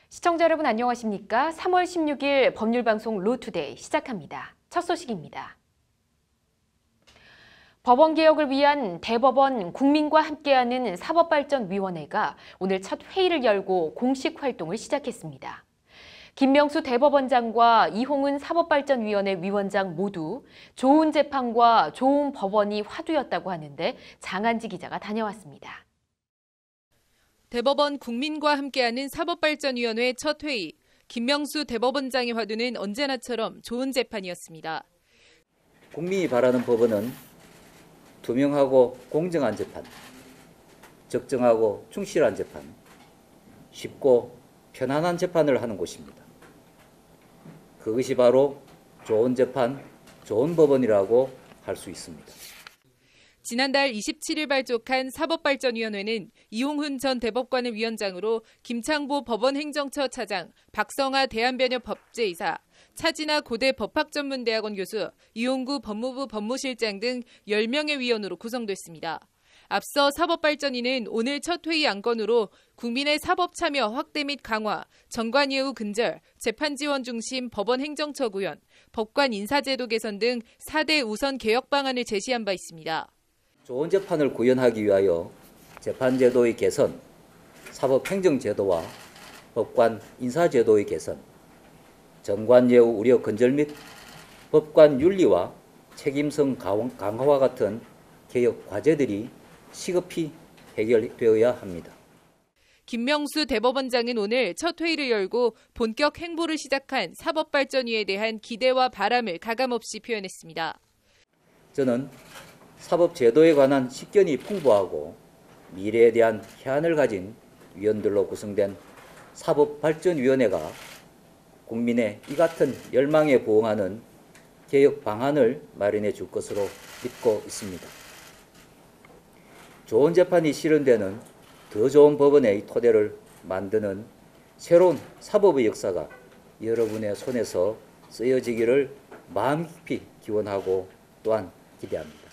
시청자 여러분 안녕하십니까? 3월 16일 법률방송 로투데이 시작합니다. 첫 소식입니다. 법원개혁을 위한 대법원 국민과 함께하는 사법발전위원회가 오늘 첫 회의를 열고 공식 활동을 시작했습니다. 김명수 대법원장과 이홍은 사법발전위원회 위원장 모두 좋은 재판과 좋은 법원이 화두였다고 하는데 장한지 기자가 다녀왔습니다. 대법원 국민과 함께하는 사법발전위원회 첫 회의. 김명수 대법원장의 화두는 언제나처럼 좋은 재판이었습니다. 국민이 바라는 법원은 투명하고 공정한 재판, 적정하고 충실한 재판, 쉽고 편안한 재판을 하는 곳입니다. 그것이 바로 좋은 재판, 좋은 법원이라고 할 수 있습니다. 지난달 27일 발족한 사법발전위원회는 이홍훈 전 대법관을 위원장으로 김창보 법원행정처 차장, 박성아 대한변협법제이사, 차진아 고대 법학전문대학원 교수, 이용구 법무부 법무실장 등 10명의 위원으로 구성됐습니다. 앞서 사법발전위는 오늘 첫 회의 안건으로 국민의 사법 참여 확대 및 강화, 정관 예우 근절, 재판 지원 중심 법원 행정처 구현, 법관 인사제도 개선 등 4대 우선 개혁 방안을 제시한 바 있습니다. 좋은 재판을 구현하기 위하여 재판제도의 개선, 사법행정제도와 법관 인사제도의 개선, 정관예우 우려 근절 및 법관 윤리와 책임성 강화와 같은 개혁 과제들이 시급히 해결되어야 합니다. 김명수 대법원장은 오늘 첫 회의를 열고 본격 행보를 시작한 사법발전위에 대한 기대와 바람을 가감없이 표현했습니다. 저는 사법제도에 관한 식견이 풍부하고 미래에 대한 해안을 가진 위원들로 구성된 사법발전위원회가 국민의 이 같은 열망에 부응하는 개혁 방안을 마련해 줄 것으로 믿고 있습니다. 좋은 재판이 실현되는 더 좋은 법원의 토대를 만드는 새로운 사법의 역사가 여러분의 손에서 쓰여지기를 마음 깊이 기원하고 또한 기대합니다.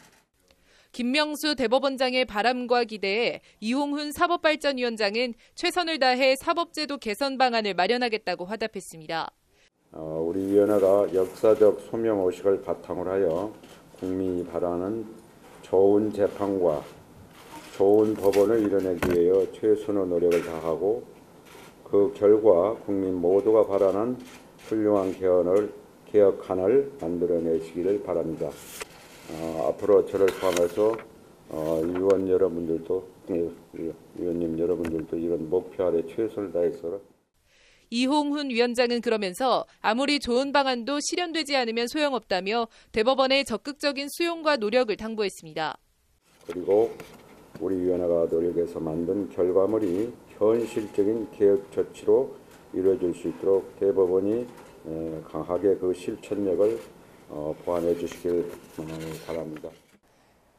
김명수 대법원장의 바람과 기대에 이홍훈 사법발전위원장은 최선을 다해 사법제도 개선 방안을 마련하겠다고 화답했습니다. 우리 위원회가 역사적 소명의식을 바탕으로 하여 국민이 바라는 좋은 재판과 좋은 법원을 이뤄내기 위해 최선의 노력을 다하고 그 결과 국민 모두가 바라는 훌륭한 개혁안을 만들어내시기를 바랍니다. 앞으로 저를 포함해서 위원님 여러분들도 이런 목표 아래 최선을 다해서. 이홍훈 위원장은 그러면서 아무리 좋은 방안도 실현되지 않으면 소용없다며 대법원의 적극적인 수용과 노력을 당부했습니다. 그리고 우리 위원회가 노력해서 만든 결과물이 현실적인 개혁 조치로 이루어질 수 있도록 대법원이 강하게 그 실천력을 보완해 주시길 바랍니다.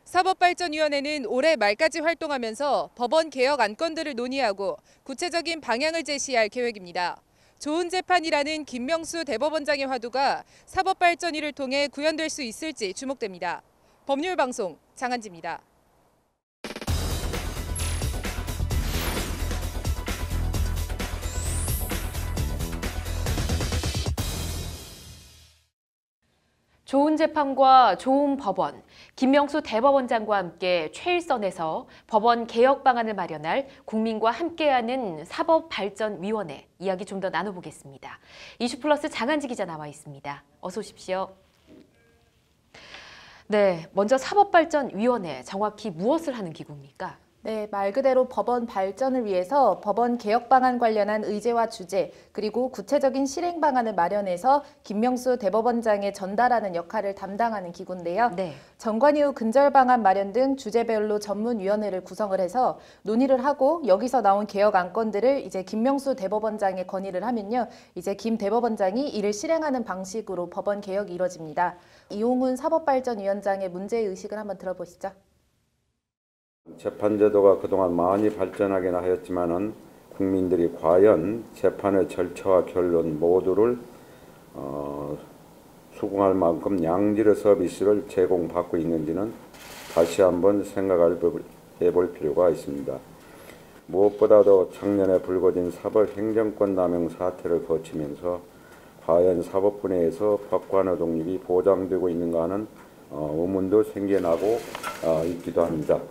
사법발전위원회는 올해 말까지 활동하면서 법원 개혁 안건들을 논의하고 구체적인 방향을 제시할 계획입니다. 좋은 재판이라는 김명수 대법원장의 화두가 사법발전위를 통해 구현될 수 있을지 주목됩니다. 법률방송 장한지입니다. 좋은 재판과 좋은 법원, 김명수 대법원장과 함께 최일선에서 법원 개혁 방안을 마련할 국민과 함께하는 사법발전위원회 이야기 좀 더 나눠보겠습니다. 이슈플러스 장한지 기자 나와 있습니다. 어서 오십시오. 네, 먼저 사법발전위원회 정확히 무엇을 하는 기구입니까? 네, 말 그대로 법원 발전을 위해서 법원 개혁 방안 관련한 의제와 주제, 그리고 구체적인 실행 방안을 마련해서 김명수 대법원장에 전달하는 역할을 담당하는 기구인데요. 네. 정관 이후 근절 방안 마련 등 주제별로 전문위원회를 구성을 해서 논의를 하고 여기서 나온 개혁 안건들을 이제 김명수 대법원장에 건의를 하면요. 이제 김 대법원장이 이를 실행하는 방식으로 법원 개혁이 이뤄집니다. 이홍훈 사법발전위원장의 문제의식을 한번 들어보시죠. 재판제도가 그동안 많이 발전하긴 하였지만은 국민들이 과연 재판의 절차와 결론 모두를 수긍할 만큼 양질의 서비스를 제공받고 있는지는 다시 한번 생각해 볼 필요가 있습니다. 무엇보다도 작년에 불거진 사법 행정권 남용 사태를 거치면서 과연 사법부 내에서 법관의 독립이 보장되고 있는가 하는 의문도 생겨나고 있기도 합니다.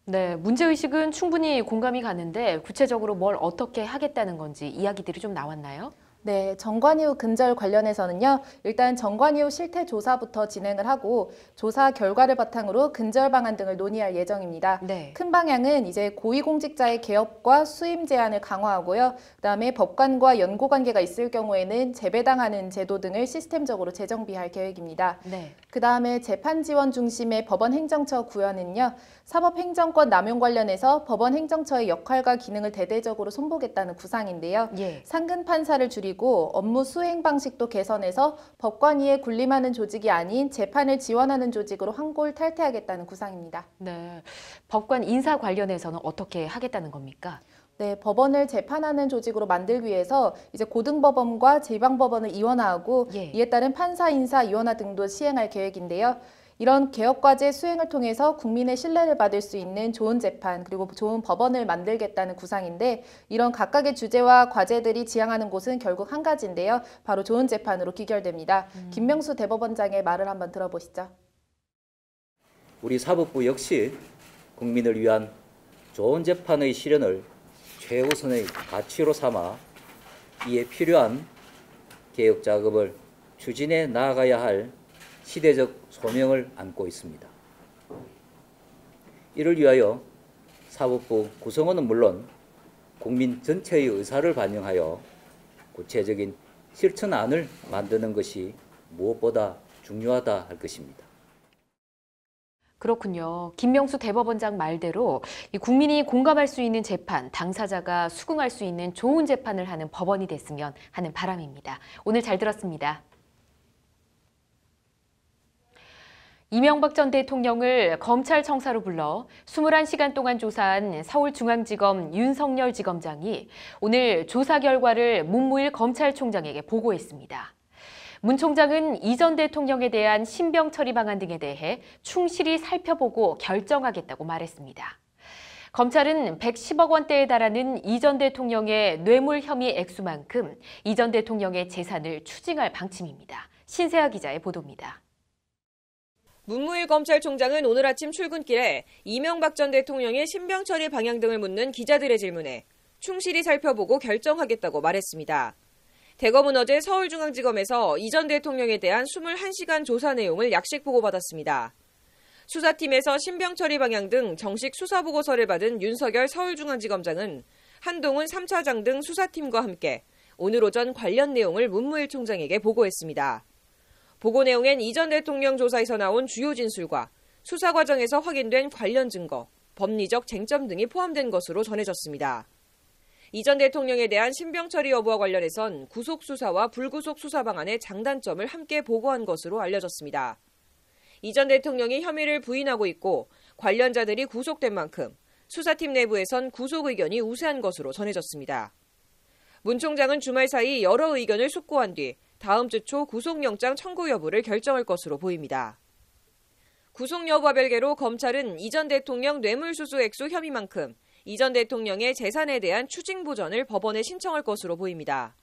네, 문제의식은 충분히 공감이 가는데 구체적으로 뭘 어떻게 하겠다는 건지 이야기들이 좀 나왔나요? 네, 정관이후 근절 관련해서는요, 일단 정관이후 실태 조사부터 진행을 하고 조사 결과를 바탕으로 근절 방안 등을 논의할 예정입니다. 네. 큰 방향은 이제 고위공직자의 개업과 수임 제한을 강화하고요. 그다음에 법관과 연고 관계가 있을 경우에는 재배당하는 제도 등을 시스템적으로 재정비할 계획입니다. 네. 그다음에 재판 지원 중심의 법원 행정처 구현은요. 사법행정권 남용 관련해서 법원 행정처의 역할과 기능을 대대적으로 손보겠다는 구상인데요. 예. 상근 판사를 줄이고 업무 수행 방식도 개선해서 법관위에 군림하는 조직이 아닌 재판을 지원하는 조직으로 한골 탈퇴하겠다는 구상입니다. 네. 법관 인사 관련해서는 어떻게 하겠다는 겁니까? 네, 법원을 재판하는 조직으로 만들기 위해서 이제 고등법원과 지방법원을 이원화하고 예. 이에 따른 판사 인사 이원화 등도 시행할 계획인데요. 이런 개혁과제 수행을 통해서 국민의 신뢰를 받을 수 있는 좋은 재판 그리고 좋은 법원을 만들겠다는 구상인데 이런 각각의 주제와 과제들이 지향하는 곳은 결국 한 가지인데요. 바로 좋은 재판으로 귀결됩니다. 김명수 대법원장의 말을 한번 들어보시죠. 우리 사법부 역시 국민을 위한 좋은 재판의 실현을 최우선의 가치로 삼아 이에 필요한 개혁 작업을 추진해 나아가야 할 시대적 소명을 안고 있습니다. 이를 위하여 사법부 구성원은 물론 국민 전체의 의사를 반영하여 구체적인 실천안을 만드는 것이 무엇보다 중요하다 할 것입니다. 그렇군요. 김명수 대법원장 말대로 이 국민이 공감할 수 있는 재판, 당사자가 수긍할 수 있는 좋은 재판을 하는 법원이 됐으면 하는 바람입니다. 오늘 잘 들었습니다. 이명박 전 대통령을 검찰청사로 불러 21시간 동안 조사한 서울중앙지검 윤석열 지검장이 오늘 조사 결과를 문무일 검찰총장에게 보고했습니다. 문 총장은 이 전 대통령에 대한 신병 처리 방안 등에 대해 충실히 살펴보고 결정하겠다고 말했습니다. 검찰은 110억 원대에 달하는 이 전 대통령의 뇌물 혐의 액수만큼 이 전 대통령의 재산을 추징할 방침입니다. 신세아 기자의 보도입니다. 문무일 검찰총장은 오늘 아침 출근길에 이명박 전 대통령의 신병 처리 방향 등을 묻는 기자들의 질문에 충실히 살펴보고 결정하겠다고 말했습니다. 대검은 어제 서울중앙지검에서 이 전 대통령에 대한 21시간 조사 내용을 약식 보고받았습니다. 수사팀에서 신병 처리 방향 등 정식 수사보고서를 받은 윤석열 서울중앙지검장은 한동훈 3차장 등 수사팀과 함께 오늘 오전 관련 내용을 문무일 총장에게 보고했습니다. 보고 내용엔 이 전 대통령 조사에서 나온 주요 진술과 수사 과정에서 확인된 관련 증거, 법리적 쟁점 등이 포함된 것으로 전해졌습니다. 이 전 대통령에 대한 신병 처리 여부와 관련해선 구속 수사와 불구속 수사 방안의 장단점을 함께 보고한 것으로 알려졌습니다. 이 전 대통령이 혐의를 부인하고 있고 관련자들이 구속된 만큼 수사팀 내부에선 구속 의견이 우세한 것으로 전해졌습니다. 문 총장은 주말 사이 여러 의견을 숙고한 뒤 다음 주 초 구속영장 청구 여부를 결정할 것으로 보입니다. 구속 여부와 별개로 검찰은 이 전 대통령 뇌물수수 액수 혐의만큼 이 전 대통령의 재산에 대한 추징 보전을 법원에 신청할 것으로 보입니다.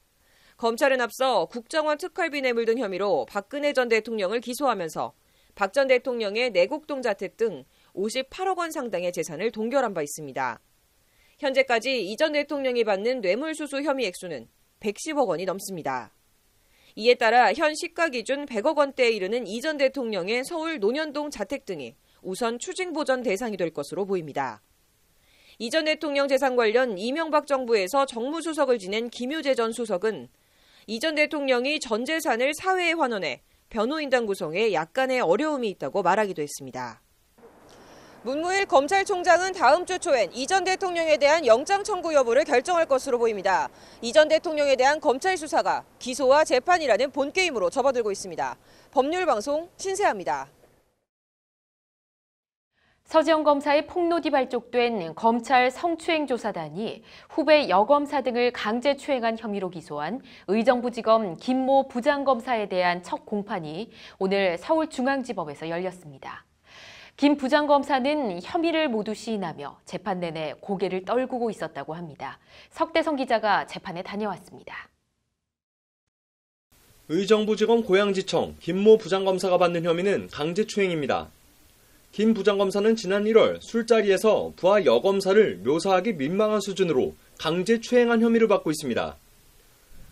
검찰은 앞서 국정원 특활비 뇌물 등 혐의로 박근혜 전 대통령을 기소하면서 박 전 대통령의 내곡동 자택 등 58억 원 상당의 재산을 동결한 바 있습니다. 현재까지 이 전 대통령이 받는 뇌물수수 혐의 액수는 110억 원이 넘습니다. 이에 따라 현 시가 기준 100억 원대에 이르는 이 전 대통령의 서울 논현동 자택 등이 우선 추징 보전 대상이 될 것으로 보입니다. 이 전 대통령 재산 관련 이명박 정부에서 정무수석을 지낸 김유재 전 수석은 이 전 대통령이 전 재산을 사회에 환원해 변호인단 구성에 약간의 어려움이 있다고 말하기도 했습니다. 문무일 검찰총장은 다음 주 초엔 이 전 대통령에 대한 영장 청구 여부를 결정할 것으로 보입니다. 이 전 대통령에 대한 검찰 수사가 기소와 재판이라는 본게임으로 접어들고 있습니다. 법률방송 신세아입니다. 서지영 검사의 폭로디 발족된 검찰 성추행조사단이 후배 여검사 등을 강제추행한 혐의로 기소한 의정부지검 김모 부장검사에 대한 첫 공판이 오늘 서울중앙지법에서 열렸습니다. 김 부장검사는 혐의를 모두 시인하며 재판 내내 고개를 떨구고 있었다고 합니다. 석대성 기자가 재판에 다녀왔습니다. 의정부지검 고양지청 김모 부장검사가 받는 혐의는 강제추행입니다. 김 부장검사는 지난 1월 술자리에서 부하 여검사를 묘사하기 민망한 수준으로 강제추행한 혐의를 받고 있습니다.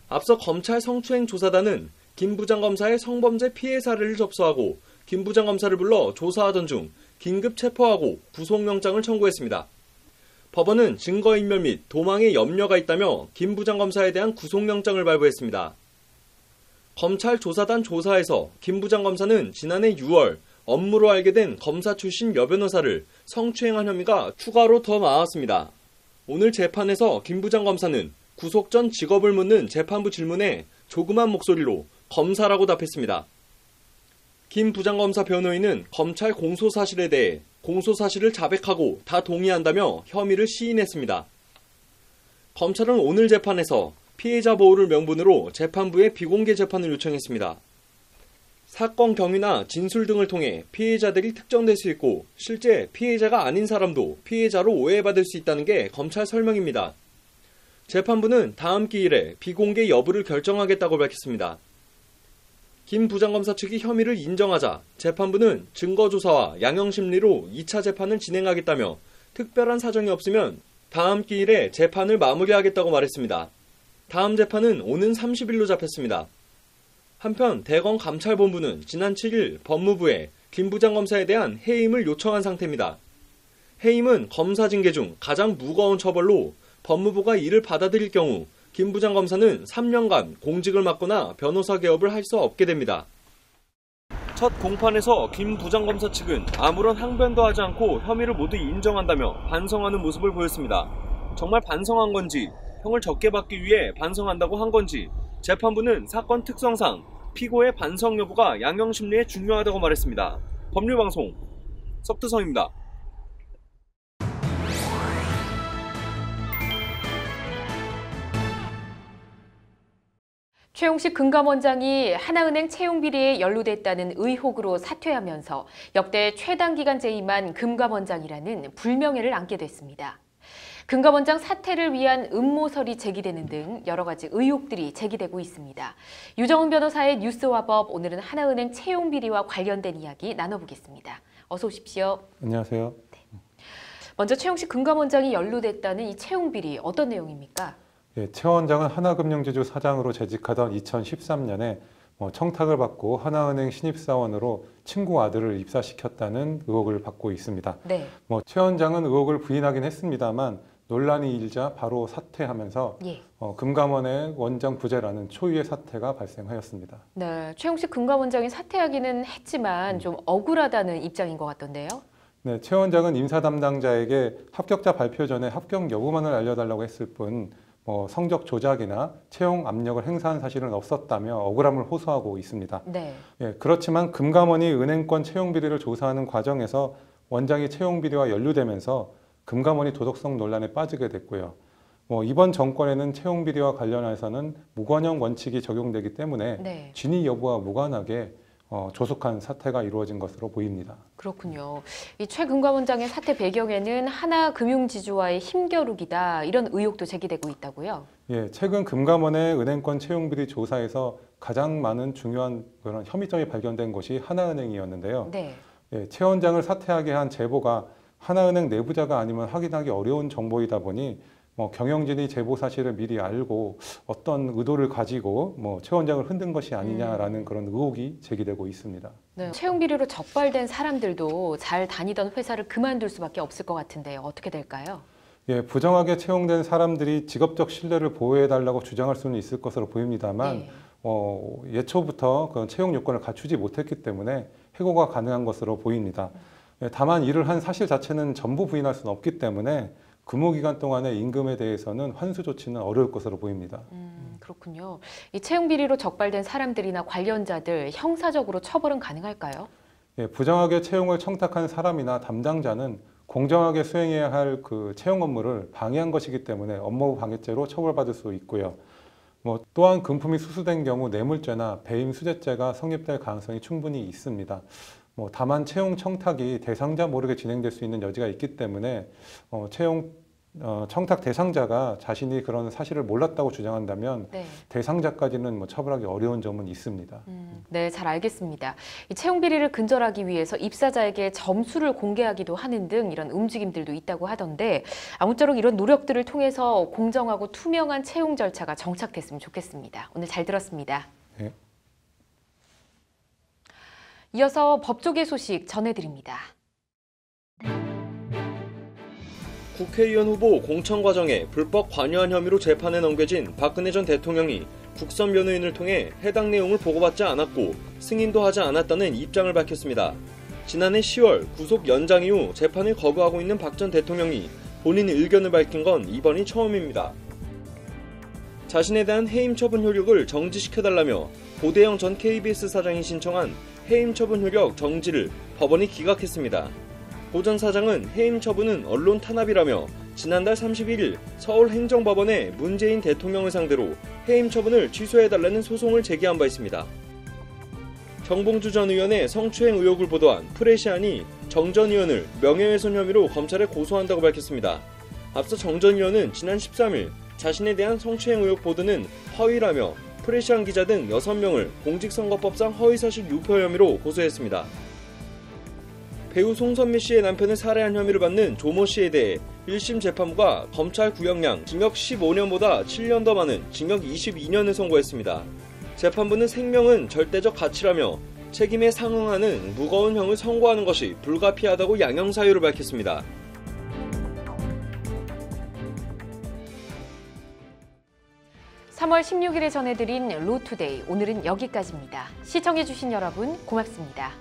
앞서 검찰 성추행 조사단은 김 부장검사의 성범죄 피해 사례를 접수하고 김 부장검사를 불러 조사하던 중 긴급 체포하고 구속영장을 청구했습니다. 법원은 증거인멸 및 도망의 염려가 있다며 김 부장검사에 대한 구속영장을 발부했습니다. 검찰 조사단 조사에서 김 부장검사는 지난해 6월 업무로 알게 된 검사 출신 여변호사를 성추행한 혐의가 추가로 더 나왔습니다. 오늘 재판에서 김 부장검사는 구속 전 직업을 묻는 재판부 질문에 조그만 목소리로 검사라고 답했습니다. 김 부장검사 변호인은 검찰 공소사실에 대해 공소사실을 자백하고 다 동의한다며 혐의를 시인했습니다. 검찰은 오늘 재판에서 피해자 보호를 명분으로 재판부에 비공개 재판을 요청했습니다. 사건 경위나 진술 등을 통해 피해자들이 특정될 수 있고 실제 피해자가 아닌 사람도 피해자로 오해받을 수 있다는 게 검찰 설명입니다. 재판부는 다음 기일에 비공개 여부를 결정하겠다고 밝혔습니다. 김 부장검사 측이 혐의를 인정하자 재판부는 증거조사와 양형심리로 2차 재판을 진행하겠다며 특별한 사정이 없으면 다음 기일에 재판을 마무리하겠다고 말했습니다. 다음 재판은 오는 30일로 잡혔습니다. 한편 대검감찰본부는 지난 7일 법무부에 김 부장검사에 대한 해임을 요청한 상태입니다. 해임은 검사 징계 중 가장 무거운 처벌로 법무부가 이를 받아들일 경우 김 부장검사는 3년간 공직을 맡거나 변호사 개업을 할 수 없게 됩니다. 첫 공판에서 김 부장검사 측은 아무런 항변도 하지 않고 혐의를 모두 인정한다며 반성하는 모습을 보였습니다. 정말 반성한 건지, 형을 적게 받기 위해 반성한다고 한 건지, 재판부는 사건 특성상 피고의 반성 여부가 양형심리에 중요하다고 말했습니다. 법률방송 석드성입니다. 최용식 금감원장이 하나은행 채용 비리에 연루됐다는 의혹으로 사퇴하면서 역대 최단기간 재임한 금감원장이라는 불명예를 안게 됐습니다. 금감원장 사퇴를 위한 음모설이 제기되는 등 여러 가지 의혹들이 제기되고 있습니다. 유정은 변호사의 뉴스와법, 오늘은 하나은행 채용 비리와 관련된 이야기 나눠보겠습니다. 어서 오십시오. 안녕하세요. 먼저 최용식 금감원장이 연루됐다는 이 채용 비리 어떤 내용입니까? 예, 최 원장은 하나금융지주 사장으로 재직하던 2013년에 청탁을 받고 하나은행 신입사원으로 친구 아들을 입사시켰다는 의혹을 받고 있습니다. 네. 최 원장은 의혹을 부인하긴 했습니다만 논란이 일자 바로 사퇴하면서 금감원의 원장 부재라는 초유의 사태가 발생하였습니다. 네, 최용식 금감원장이 사퇴하기는 했지만 좀 억울하다는 입장인 것 같던데요. 네, 최 원장은 임사 담당자에게 합격자 발표 전에 합격 여부만을 알려달라고 했을 뿐 성적 조작이나 채용 압력을 행사한 사실은 없었다며 억울함을 호소하고 있습니다. 네. 예, 그렇지만 금감원이 은행권 채용 비리를 조사하는 과정에서 원장이 채용 비리와 연루되면서 금감원이 도덕성 논란에 빠지게 됐고요. 이번 정권에는 채용 비리와 관련해서는 무관용 원칙이 적용되기 때문에 진위 여부와 무관하게 조속한 사퇴가 이루어진 것으로 보입니다. 그렇군요. 이 최 금감원장의 사퇴 배경에는 하나금융지주와의 힘겨루기다, 이런 의혹도 제기되고 있다고요? 예, 최근 금감원의 은행권 채용 비리 조사에서 가장 많은 중요한 그런 혐의점이 발견된 곳이 하나은행이었는데요. 네. 예, 최 원장을 사퇴하게 한 제보가 하나은행 내부자가 아니면 확인하기 어려운 정보이다 보니 경영진이 제보 사실을 미리 알고 어떤 의도를 가지고 최 원장을 흔든 것이 아니냐라는 그런 의혹이 제기되고 있습니다. 네, 채용 비리로 적발된 사람들도 잘 다니던 회사를 그만둘 수밖에 없을 것 같은데 어떻게 될까요? 예, 부정하게 채용된 사람들이 직업적 신뢰를 보호해달라고 주장할 수는 있을 것으로 보입니다만 예초부터 그 채용 요건을 갖추지 못했기 때문에 해고가 가능한 것으로 보입니다. 예, 다만 일을 한 사실 자체는 전부 부인할 수는 없기 때문에 근무기간 동안의 임금에 대해서는 환수 조치는 어려울 것으로 보입니다. 그렇군요. 이 채용 비리로 적발된 사람들이나 관련자들 형사적으로 처벌은 가능할까요? 예, 부정하게 채용을 청탁한 사람이나 담당자는 공정하게 수행해야 할 그 채용 업무를 방해한 것이기 때문에 업무 방해죄로 처벌받을 수 있고요. 또한 금품이 수수된 경우 뇌물죄나 배임 수재죄가 성립될 가능성이 충분히 있습니다. 다만 채용 청탁이 대상자 모르게 진행될 수 있는 여지가 있기 때문에 채용 청탁 대상자가 자신이 그런 사실을 몰랐다고 주장한다면 네. 대상자까지는 처벌하기 어려운 점은 있습니다. 네, 잘 알겠습니다. 이 채용 비리를 근절하기 위해서 입사자에게 점수를 공개하기도 하는 등 이런 움직임들도 있다고 하던데 아무쪼록 이런 노력들을 통해서 공정하고 투명한 채용 절차가 정착됐으면 좋겠습니다. 오늘 잘 들었습니다. 네. 이어서 법조계 소식 전해드립니다. 국회의원 후보 공천 과정에 불법 관여한 혐의로 재판에 넘겨진 박근혜 전 대통령이 국선 변호인을 통해 해당 내용을 보고받지 않았고 승인도 하지 않았다는 입장을 밝혔습니다. 지난해 10월 구속 연장 이후 재판을 거부하고 있는 박 전 대통령이 본인 의견을 밝힌 건 이번이 처음입니다. 자신에 대한 해임 처분 효력을 정지시켜달라며 고대영 전 KBS 사장이 신청한 해임 처분 효력 정지를 법원이 기각했습니다. 고 전 사장은 해임 처분은 언론 탄압이라며 지난달 31일 서울행정법원에 문재인 대통령을 상대로 해임 처분을 취소해달라는 소송을 제기한 바 있습니다. 정봉주 전 의원의 성추행 의혹을 보도한 프레시안이 정 전 의원을 명예훼손 혐의로 검찰에 고소한다고 밝혔습니다. 앞서 정 전 의원은 지난 13일 자신에 대한 성추행 의혹 보도는 허위라며 프레시안 기자 등 6명을 공직선거법상 허위사실 유포 혐의로 고소했습니다. 배우 송선미 씨의 남편을 살해한 혐의를 받는 조모 씨에 대해 1심 재판부가 검찰 구형량 징역 15년보다 7년 더 많은 징역 22년을 선고했습니다. 재판부는 생명은 절대적 가치라며 책임에 상응하는 무거운 형을 선고하는 것이 불가피하다고 양형 사유를 밝혔습니다. (3월 16일에) 전해드린 로투데이, 오늘은 여기까지입니다. 시청해주신 여러분 고맙습니다.